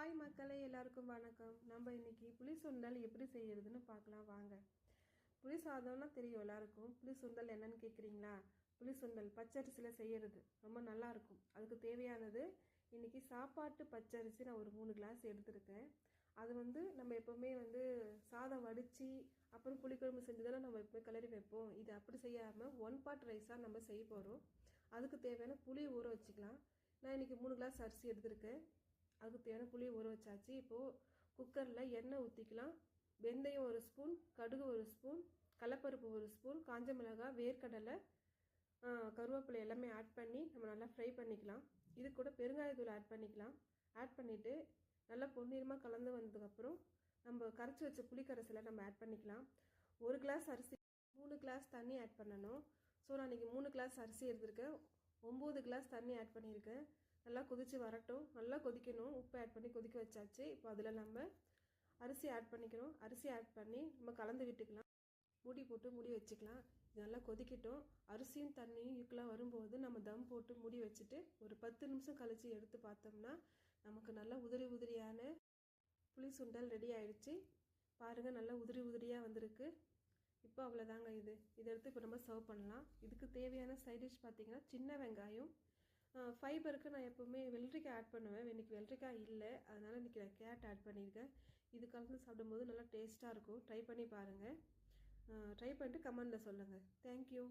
Hi மக்களே, எல்லாருக்கும் வணக்கம். நம்ம இன்னைக்கு புளி சுண்டல் எப்படி செய்யறதுன்னு பார்க்கலாம் வாங்க. புளி சாதம்னா தெரியும் எல்லாருக்கும். புளி சுண்டல் என்னன்னு கேட்குறீங்களா? புளி சுண்டல் பச்சரிசியில் செய்யறது ரொம்ப நல்லா இருக்கும். அதுக்கு தேவையானது இன்னைக்கு சாப்பாட்டு பச்சரிசி நான் ஒரு 3 கிளாஸ் எடுத்திருக்கேன். அது நம்ம எப்போவுமே சாதம் வடித்து அப்புறம் புளிக்குழம்பு செஞ்சு தானே நம்ம எப்போவுமே கிளறி வைப்போம். இது அப்படி செய்யாமல் 1 பார்ட் ரைஸாக நம்ம செய்ய போகிறோம். அதுக்கு தேவையான புளி ஊற வச்சுக்கலாம். நான் இன்றைக்கி 3 கிளாஸ் அரிசி எடுத்திருக்கேன். அதுக்கு தேவையான புளியை ஊற வச்சாச்சு. இப்போது குக்கரில் எண்ணெய் ஊற்றிக்கலாம். வெந்தயம் 1 ஸ்பூன், கடுகு 1 ஸ்பூன், கடலைப்பருப்பு 1 ஸ்பூன், காஞ்ச மிளகாய், வேர்க்கடலை, கருவேப்பிலை எல்லாமே ஆட் பண்ணி நம்ம நல்லா ஃப்ரை பண்ணிக்கலாம். இது கூட பெருங்காயத்தூள் ஆட் பண்ணிக்கலாம். ஆட் பண்ணிவிட்டு நல்லா பொன்னிறமாக கலந்து வந்ததுக்கப்புறம் நம்ம கரைச்சி வச்ச புளி கரைசலை நம்ம ஆட் பண்ணிக்கலாம். 1 கிளாஸ் அரிசி 3 கிளாஸ் தண்ணி ஆட் பண்ணணும். ஸோ நான் இன்றைக்கி 3 கிளாஸ் அரிசி எடுத்திருக்கேன். 9 கிளாஸ் தண்ணி ஆட் பண்ணியிருக்கேன். நல்லா கொதித்து வரட்டும், நல்லா கொதிக்கணும். உப்பு ஆட் பண்ணி கொதிக்க வச்சாச்சு. இப்போ அதில் நம்ம அரிசி ஆட் பண்ணிக்கிறோம். அரிசி ஆட் பண்ணி நம்ம கலந்து விட்டுக்கலாம். மூடி போட்டு மூடி வச்சுக்கலாம். இது நல்லா கொதிக்கட்டும். அரிசியும் தண்ணியும் ஈக்குவலாக வரும்போது நம்ம தம் போட்டு மூடி வச்சுட்டு ஒரு 10 நிமிஷம் கழித்து எடுத்து பார்த்தோம்னா நமக்கு நல்லா உதிரி உதிரியான புளி சுண்டல் ரெடி ஆயிடுச்சு. பாருங்கள், நல்லா உதிரி உதிரியாக வந்திருக்கு. இப்போ அவ்வளோதாங்க. இதை எடுத்து இப்போ நம்ம சர்வ் பண்ணலாம். இதுக்கு தேவையான சைட் டிஷ் பார்த்திங்கன்னா சின்ன வெங்காயம். ஃபைபருக்கு நான் எப்போவுமே வெள்ளரிக்காய் ஆட் பண்ணுவேன். இன்றைக்கி வெள்ளரிக்காய் இல்லை, அதனால் இன்றைக்கி நான் கேரட் ஆட் பண்ணியிருக்கேன். இது கலந்து சாப்பிடும்போது நல்லா டேஸ்ட்டாக இருக்கும். ட்ரை பண்ணி பாருங்கள். ட்ரை பண்ணிட்டு கமெண்டில் சொல்லுங்கள். தேங்க்யூ.